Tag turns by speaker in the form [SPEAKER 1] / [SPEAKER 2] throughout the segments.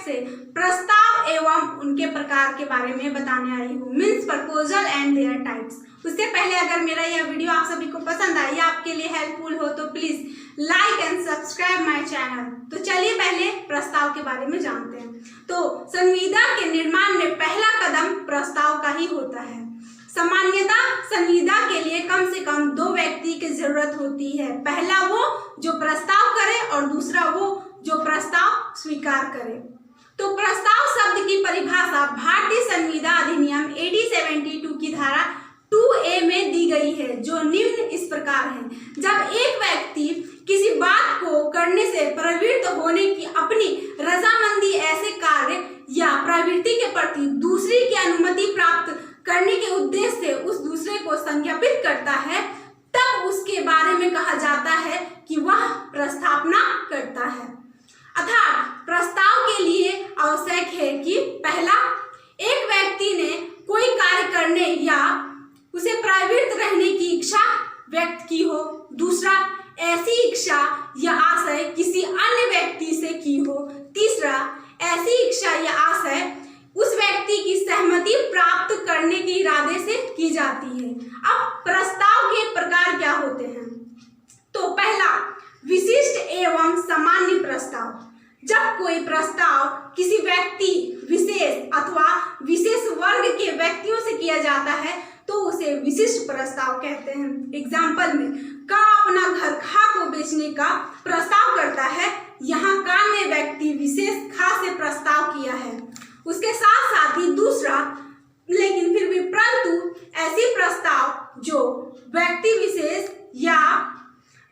[SPEAKER 1] से प्रस्ताव एवं उनके प्रकार के बारे में बताने आई हूँ। Means proposal and there types. उससे पहले अगर मेरा यह वीडियो आप सभी को पसंद आए या आपके लिए हेल्पफुल हो तो please like and subscribe my channel. तो चलिए पहले प्रस्ताव के बारे में जानते हैं। तो संविदा के निर्माण में पहला कदम प्रस्ताव का ही होता है। सामान्यतः संविदा के लिए कम से कम 2 व्यक्ति की जरूरत होती है। पहला वो जो प्रस्ताव करे और दूसरा वो जो प्रस्ताव स्वीकार करे। तो प्रस्ताव शब्द की परिभाषा भारतीय संविदा अधिनियम 1872 की धारा 2A में दी गई है, जो निम्न इस प्रकार है। जब एक व्यक्ति किसी बात को करने से प्रवृत्त होने की अपनी रजामंदी ऐसे कार्य या प्रवृत्ति के प्रति दूसरे की अनुमति प्राप्त करने के उद्देश्य से उस दूसरे को संज्ञापित करता है, तब उसके बारे में कहा जाता है कि वह प्रस्तावना करता है। अर्थात प्रस्ताव के लिए आवश्यक है कि पहला, एक व्यक्ति ने कोई कार्य करने या उसे प्रवृत्त रहने की इच्छा व्यक्त की हो। दूसरा, ऐसी इच्छा या आशय किसी अन्य व्यक्ति से की हो। तीसरा, ऐसी इच्छा या आशय उस व्यक्ति की सहमति प्राप्त करने के इरादे से की जाती है। अब प्रस्ताव के प्रकार क्या होते हैं? तो पहला, विशिष्ट एवं सामान्य प्रस्ताव। जब कोई प्रस्ताव किसी व्यक्ति विशेष अथवा विशेष वर्ग के व्यक्तियों से किया जाता है तो उसे विशिष्ट प्रस्ताव कहते हैं। एग्जाम्पल में, का अपना घर खा को बेचने का प्रस्ताव करता है। यहाँ का ने व्यक्ति विशेष खा से प्रस्ताव किया है। उसके साथ साथ ही दूसरा, लेकिन फिर भी परंतु ऐसी प्रस्ताव जो व्यक्ति विशेष या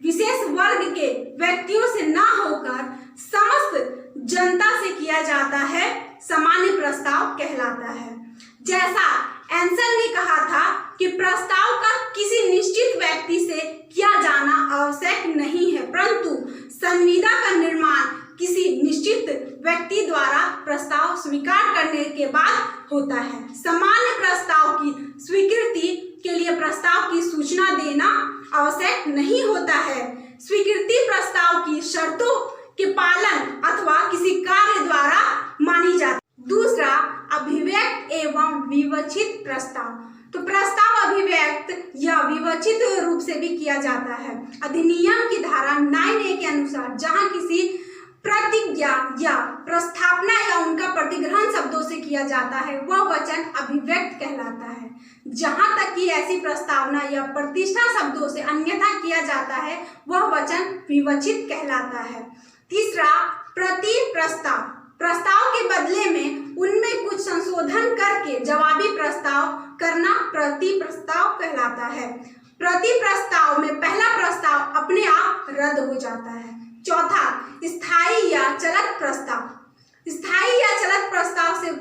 [SPEAKER 1] विशेष वर्ग के व्यक्तियों से ना होकर समस्त जनता से किया जाता है, सामान्य प्रस्ताव कहलाता है। जैसा एंसन ने कहा था कि प्रस्ताव का किसी निश्चित व्यक्ति से किया जाना आवश्यक नहीं है, परंतु संविदा का निर्माण किसी निश्चित व्यक्ति द्वारा प्रस्ताव स्वीकार करने के बाद होता है। सामान्य प्रस्ताव की स्वीकृति के लिए प्रस्ताव की सूचना देना आवश्यक नहीं होता है। स्वीकृति प्रस्ताव की शर्तों के पालन अथवा किसी कार्य द्वारा मानी जाती है। दूसरा, अभिव्यक्त एवं विवक्षित प्रस्ताव। तो प्रस्ताव अभिव्यक्त या विवक्षित रूप से भी किया जाता है। अधिनियम की धारा 9A के अनुसार जहां किसी प्रतिज्ञा या प्रस्थापना या उनका प्रतिग्रहण शब्दों से किया जाता है वह वचन अभिव्यक्त कहलाता है। जहां तक कि ऐसी प्रस्तावना या प्रतिष्ठा शब्दों से अन्यथा किया जाता है वह वचन विवक्षित कहलाता है। तीसरा, प्रति प्रस्ताव। प्रस्ताव के बदले में उनमें कुछ संशोधन करके जवाबी प्रस्ताव करना प्रति प्रस्ताव कहलाता है। प्रति प्रस्ताव में पहला प्रस्ताव अपने आप रद्द हो जाता है। चौथा, स्थायी या चलत प्रस्ताव। स्थायी या चलत प्रस्ताव से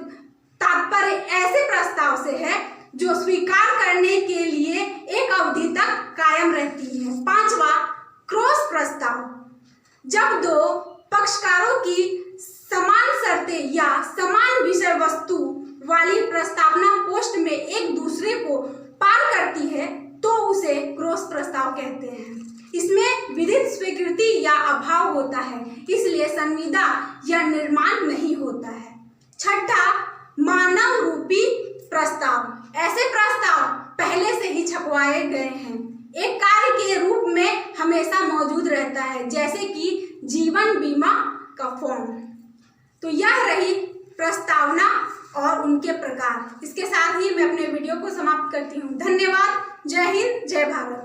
[SPEAKER 1] तात्पर्य ऐसे प्रस्ताव से है जो स्वीकार करने के लिए एक अवधि तक कायम रहती है। पांचवा, क्रॉस प्रस्ताव। जब 2 पक्षकारों की समान शर्तें या समान विषय वस्तु वाली प्रस्तावना पोस्ट में एक दूसरे को पार करती है तो उसे क्रॉस प्रस्ताव कहते हैं। इसमें विधिक स्वीकृति या अभाव होता है, इसलिए संविदा या निर्माण नहीं होता है। छठा, मानव रूपी प्रस्ताव। ऐसे प्रस्ताव पहले से ही छपवाए गए हैं, एक कार्य के रूप में हमेशा मौजूद रहता है, जैसे कि जीवन बीमा का फॉर्म। तो यह रही प्रस्तावना और उनके प्रकार। इसके साथ ही मैं अपने वीडियो को समाप्त करती हूँ। धन्यवाद। जय हिंद, जय भारत।